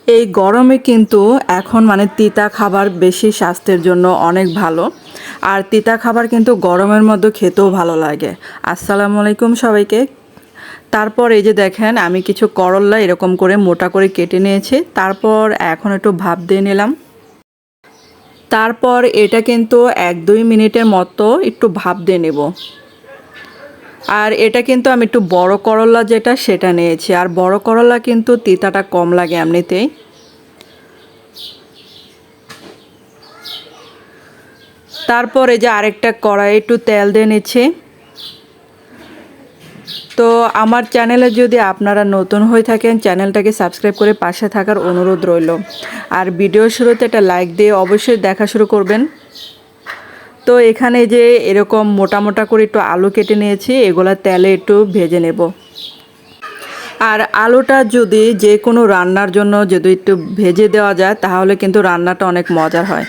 এই গরমে কিন্তু এখন তিতা খাবার বেশি স্বাস্থ্যের জন্য অনেক ভালো। আর তিতা খাবার কিন্তু গরমের মধ্যে খেতেও ভালো লাগে। আসসালামু আলাইকুম সবাইকে। তারপর এই যে দেখেন আমি কিছু করল্লা এরকম করে মোটা করে কেটে নিয়েছি। তারপর এখন একটু ভাপ দিয়ে নিলাম। তারপর এটা কিন্তু 1-2 মিনিটের মতো একটু ভাপ দিয়ে নেব। আর এটা কিন্তু আমি একটু বড় করল্লা যেটা সেটা নিয়েছি। আর বড় করল্লা কিন্তু তিতাটা কম লাগে এমনিতেই। তারপর এই যে আরেকটা কড়াই একটু তেল দিয়ে নিচ্ছি। তো আমার চ্যানেলে যদি আপনারা নতুন হয়ে থাকেন চ্যানেলটাকে সাবস্ক্রাইব করে পাশে থাকার অনুরোধ রইল। আর ভিডিও শুরুতে একটা লাইক দিয়ে অবশ্যই দেখা শুরু করবেন। তো এখানে যে এরকম মোটা মোটা করে একটু আলু কেটে নিয়েছি, এগুলা তেলে একটু ভেজে নেব। আর আলুটা যদি যে কোনো রান্নার জন্য যদি একটু ভেজে দেওয়া যায় তাহলে কিন্তু রান্নাটা অনেক মজার হয়।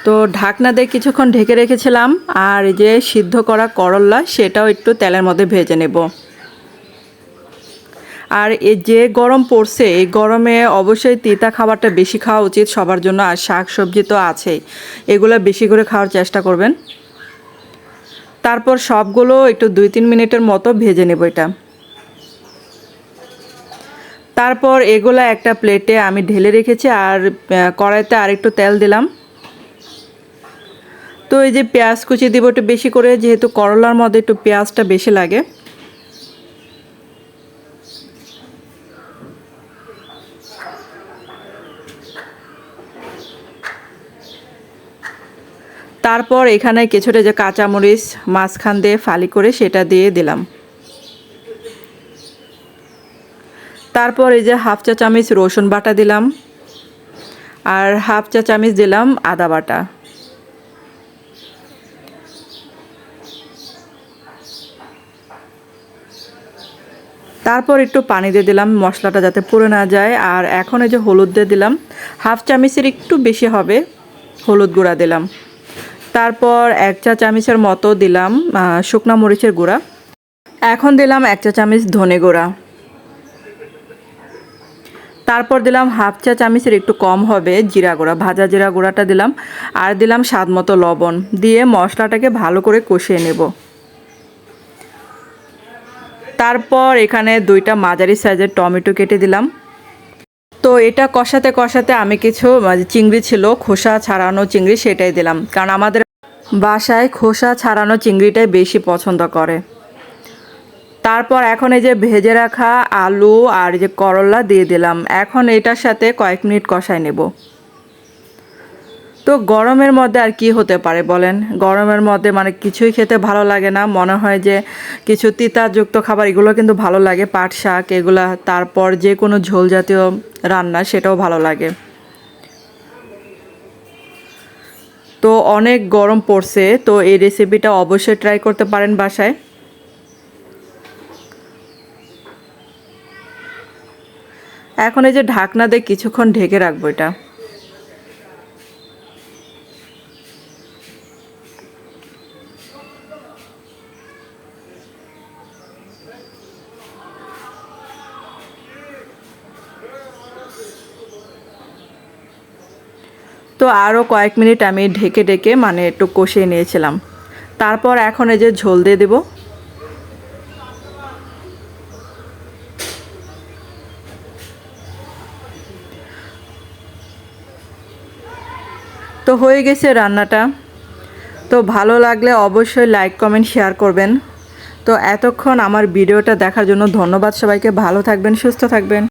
তো ঢাকনা দিয়ে কিছুক্ষণ ঢেকে রেখেছিলাম। আর এই যে সিদ্ধ করা করল্লা সেটাও একটু তেলের মধ্যে ভেজে নেব। আর এই যে গরম পড়ছে, এই গরমে অবশ্যই তিতা খাবারটা বেশি খাওয়া উচিত সবার জন্য। আর শাক সবজি তো আছেই, এগুলো বেশি করে খাওয়ার চেষ্টা করবেন। তারপর সবগুলো একটু 2-3 মিনিটের মতো ভেজে নেব এটা। তারপর এগুলো একটা প্লেটে আমি ঢেলে রেখেছি। আর কড়াইতে আরেকটু তেল দিলাম। তো এই যে পেঁয়াজ কুচি দিব একটু বেশি করে, যেহেতু করলার মধ্যে একটু পেঁয়াজটা বেশি লাগে। তারপর এখানে কিছুটা যে কাঁচামরিচ মাঝখান দিয়ে ফালি করে সেটা দিয়ে দিলাম। তারপর এই যে হাফ চা চামচ রসুন বাটা দিলাম। আর হাফ চা চামচ দিলাম আদা বাটা। তারপর একটু পানি দিয়ে দিলাম মশলাটা যাতে পুড়ে না যায়। আর এখন এই যে হলুদ দিয়ে দিলাম, হাফ চামচের একটু বেশি হবে হলুদ গুঁড়া দিলাম। তারপর 1 চা চামচের মতো দিলাম শুকনা মরিচের গুঁড়া। এখন দিলাম 1 চা চামচ ধনে গুঁড়া। তারপর দিলাম হাফ চা চামচের একটু কম হবে জিরা গুঁড়া, ভাজা জিরা গুঁড়াটা দিলাম। আর দিলাম স্বাদ মতো লবণ দিয়ে মশলাটাকে ভালো করে কষিয়ে নেব। তারপর এখানে 2টা মাঝারি সাইজের টমেটো কেটে দিলাম। তো এটা কষাতে কষাতে আমি কিছু চিংড়ি ছিল খোসা ছাড়ানো চিংড়ি, সেটাই দিলাম, কারণ আমাদের বাসায় খোসা ছাড়ানো চিংড়িটাই বেশি পছন্দ করে। তারপর এখন এই যে ভেজে রাখা আলু আর যে করলা দিয়ে দিলাম। এখন এটার সাথে কয়েক মিনিট কষাই নেব। তো গরমের মধ্যে আর কি হতে পারে বলেন, গরমের মধ্যে কিছুই খেতে ভালো লাগে না, মনে হয় যে কিছু তিতাযুক্ত খাবার এগুলো কিন্তু ভালো লাগে, পাট শাক এগুলা। তারপর যে কোনো ঝোল জাতীয় রান্না সেটাও ভালো লাগে। তো অনেক গরম পড়ছে, তো এই রেসিপিটা অবশ্যই ট্রাই করতে পারেন বাসায়। এখন এই যে ঢাকনা দিয়ে কিছুক্ষণ ঢেকে রাখবো এটা। তো আরও কয়েক মিনিট আমি ঢেকে ঢেকে একটু কষিয়ে নিয়েছিলাম। তারপর এখন এই যে ঝোল দিয়ে দেব। তো হয়ে গেছে রান্নাটা। তো ভালো লাগলে অবশ্যই লাইক কমেন্ট শেয়ার করবেন। তো এতক্ষণ আমার ভিডিওটা দেখার জন্য ধন্যবাদ সবাইকে। ভালো থাকবেন, সুস্থ থাকবেন।